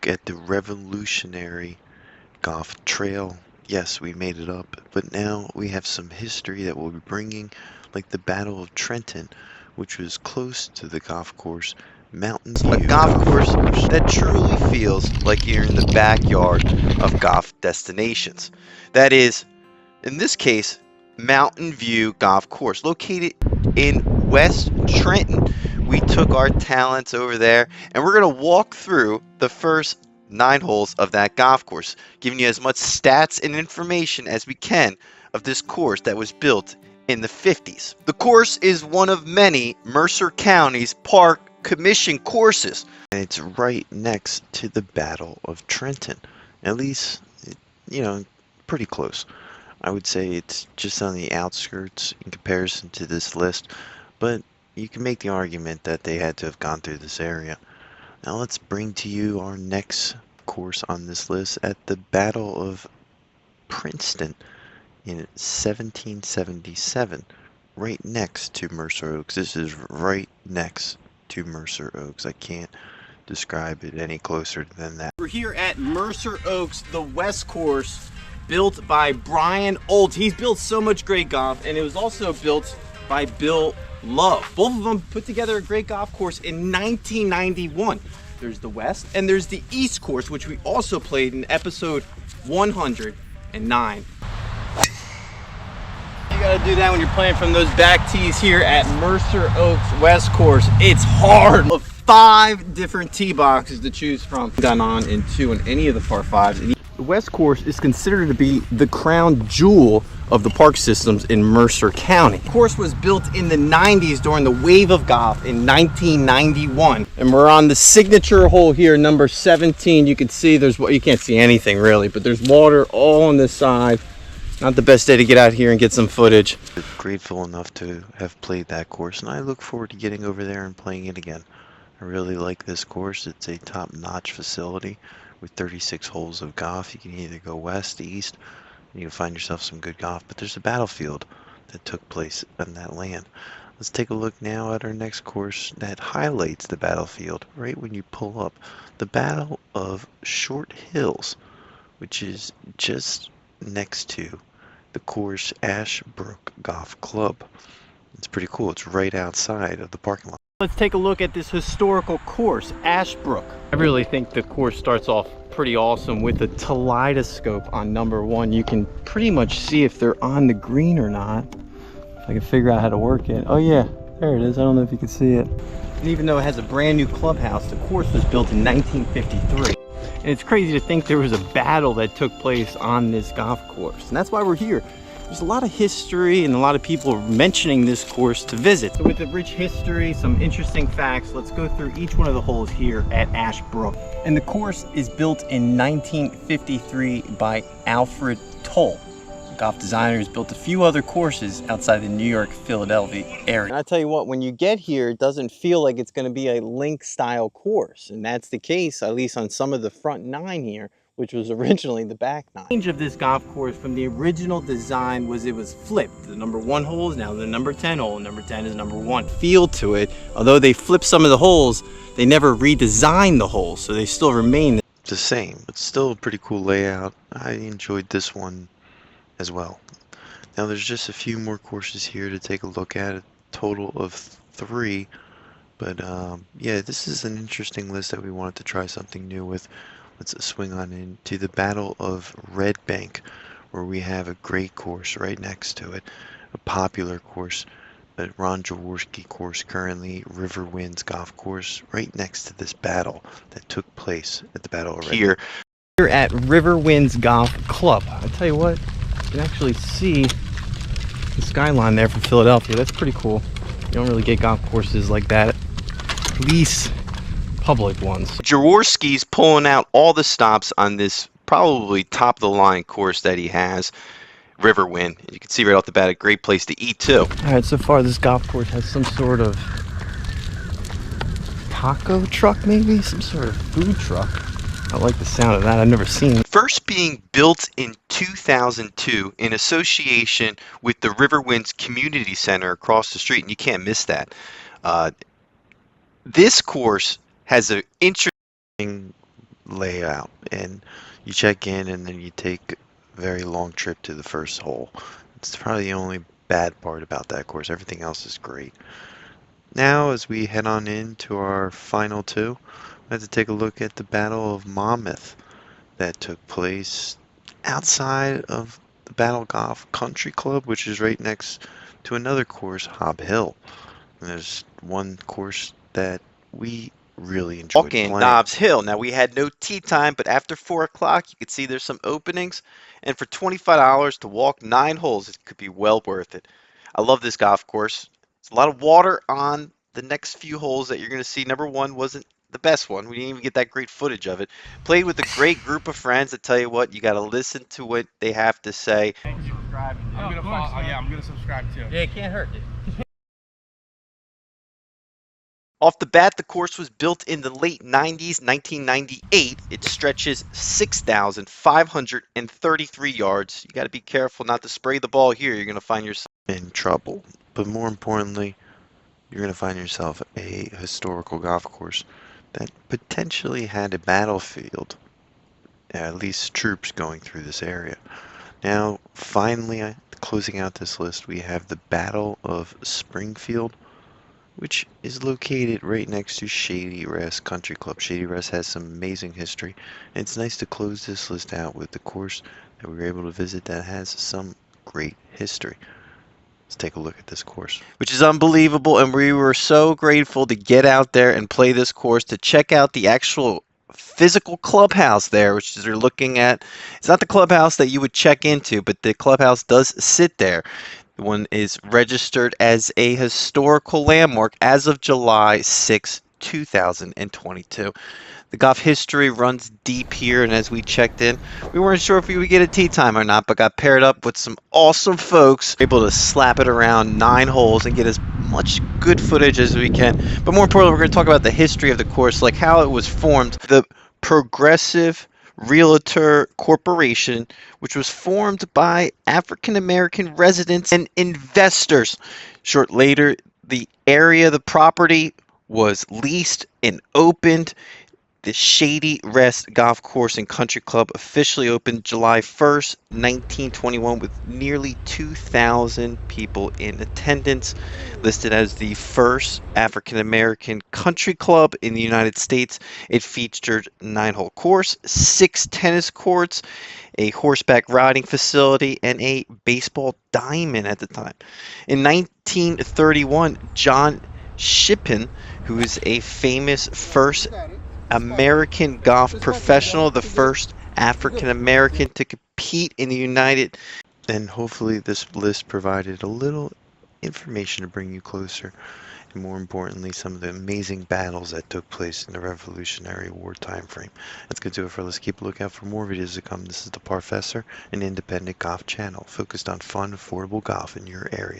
look at the revolutionary golf trail. Yes, we made it up, but now we have some history that we'll be bringing, like the Battle of Trenton, which was close to the golf course, Mountain View. A golf course that truly feels like you're in the backyard of golf destinations. That is, in this case, Mountain View Golf Course, located in West Trenton. We took our talents over there, and we're going to walk through the first 9 holes of that golf course, giving you as much stats and information as we can of this course that was built in the 50s. The course is one of many Mercer County's Park Commission courses. And it's right next to the Battle of Trenton. At least, pretty close. I would say it's just on the outskirts in comparison to this list, but you can make the argument that they had to have gone through this area. Now let's bring to you our next course on this list at the Battle of Princeton in 1777, right next to Mercer Oaks. This is right next to Mercer Oaks. I can't describe it any closer than that. We're here at Mercer Oaks, the West Course, built by Brian Old. He's built so much great golf, and it was also built by Bill Love. Both of them put together a great golf course in 1991. There's the West and there's the East Course, which we also played in episode 109. You gotta do that when you're playing from those back tees here at Mercer Oaks West Course. It's hard. Of 5 different tee boxes to choose from. Done on in 2 in any of the par 5s. The West Course is considered to be the crown jewel of the park systems in Mercer County. The course was built in the 90s during the wave of golf in 1991. And we're on the signature hole here, number 17. You can see you can't see anything really, but there's water all on this side. Not the best day to get out here and get some footage. I'm grateful enough to have played that course, and I look forward to getting over there and playing it again. I really like this course. It's a top-notch facility with 36 holes of golf. You can either go west, east, and you can find yourself some good golf. But there's a battlefield that took place on that land. Let's take a look now at our next course that highlights the battlefield right when you pull up. The Battle of Short Hills, which is just next to the course Ash Brook Golf Club. It's pretty cool. It's right outside of the parking lot. Let's take a look at this historical course, Ash Brook. I really think the course starts off pretty awesome with a kaleidoscope on number 1. You can pretty much see if they're on the green or not. If I can figure out how to work it. Oh yeah, there it is. I don't know if you can see it. And even though it has a brand new clubhouse, the course was built in 1953. And it's crazy to think there was a battle that took place on this golf course. And that's why we're here. There's a lot of history and a lot of people mentioning this course to visit. So with the rich history, some interesting facts, let's go through each one of the holes here at Ash Brook. And the course is built in 1953 by Alfred Toll. The golf designer has built a few other courses outside the New York, Philadelphia area. And I tell you what, when you get here, it doesn't feel like it's going to be a link style course. And that's the case, at least on some of the front 9 here, which was originally the back 9. The change of this golf course from the original design was it was flipped. The number 1 hole is now the number 10 hole. Number 10 is number 1. Feel to it, although they flipped some of the holes, they never redesigned the holes, so they still remain the same. It's still a pretty cool layout. I enjoyed this one as well. Now there's just a few more courses here to take a look at, a total of 3. But yeah, this is an interesting list that we wanted to try something new with. Let's swing on into the Battle of Red Bank, where we have a great course right next to it, a popular course, a Ron Jaworski course, currently RiverWinds Golf Course, right next to this battle that took place at the Battle of Red Bank. Here at RiverWinds Golf Club. I tell you what, you can actually see the skyline there from Philadelphia. That's pretty cool. You don't really get golf courses like that, at least public ones. Jaworski's pulling out all the stops on this probably top of the line course that he has, Riverwind. You can see right off the bat, a great place to eat too. All right, so far this golf course has some sort of taco truck, maybe some sort of food truck. I like the sound of that. I've never seen it. First being built in 2002 in association with the RiverWinds Community Center across the street, and you can't miss that. This course has an interesting layout, and you check in and then you take a very long trip to the first hole. It's probably the only bad part about that course. Everything else is great. Now, as we head on into our final two, we have to take a look at the Battle of Monmouth that took place outside of the Battle Golf Country Club, which is right next to another course, Hob Hill. And there's one course that we really enjoyed Walk in playing. Nobbs Hill. Now we had no tee time, but after 4 o'clock, you could see there's some openings. And for $25 to walk 9 holes, it could be well worth it. I love this golf course. It's a lot of water on the next few holes that you're going to see. Number 1 wasn't the best one. We didn't even get that great footage of it. Played with a great group of friends. I tell you what, you got to listen to what they have to say. I'm gonna follow. Yeah, I'm gonna subscribe too. Yeah, it can't hurt. Off the bat, the course was built in the late 90s, 1998. It stretches 6,533 yards. You got to be careful not to spray the ball here. You're going to find yourself In trouble. But more importantly, you're going to find yourself a historical golf course that potentially had a battlefield, at least troops going through this area. Now, finally, closing out this list, we have the Battle of Springfield, which is located right next to Shady Rest Country Club. Shady Rest has some amazing history, and it's nice to close this list out with the course that we were able to visit that has some great history. Let's take a look at this course. which is unbelievable, and we were so grateful to get out there and play this course, to check out the actual physical clubhouse there, which is you're looking at. It's not the clubhouse that you would check into, but the clubhouse does sit there. The one is registered as a historical landmark as of July 6, 2022. The golf history runs deep here, and as we checked in, we weren't sure if we would get a tee time or not, but got paired up with some awesome folks, able to slap it around 9 holes and get as much good footage as we can. But more importantly, we're going to talk about the history of the course, like how it was formed. The Progressive Realtor Corporation, which was formed by African American residents and investors. Short later, the area, the property was leased and opened. The Shady Rest Golf Course and Country Club officially opened July 1st, 1921, with nearly 2,000 people in attendance. Listed as the first African American country club in the United States, it featured a 9-hole course, 6 tennis courts, a horseback riding facility, and a baseball diamond at the time. In 1931, John Shippen, who is a famous first American golf professional, the first African American to compete in the United. And hopefully this list provided a little information to bring you closer, and more importantly, some of the amazing battles that took place in the Revolutionary War time frame. That's going to do it for us. Keep a lookout for more videos to come. This is the Parfessor, an independent golf channel focused on fun, affordable golf in your area.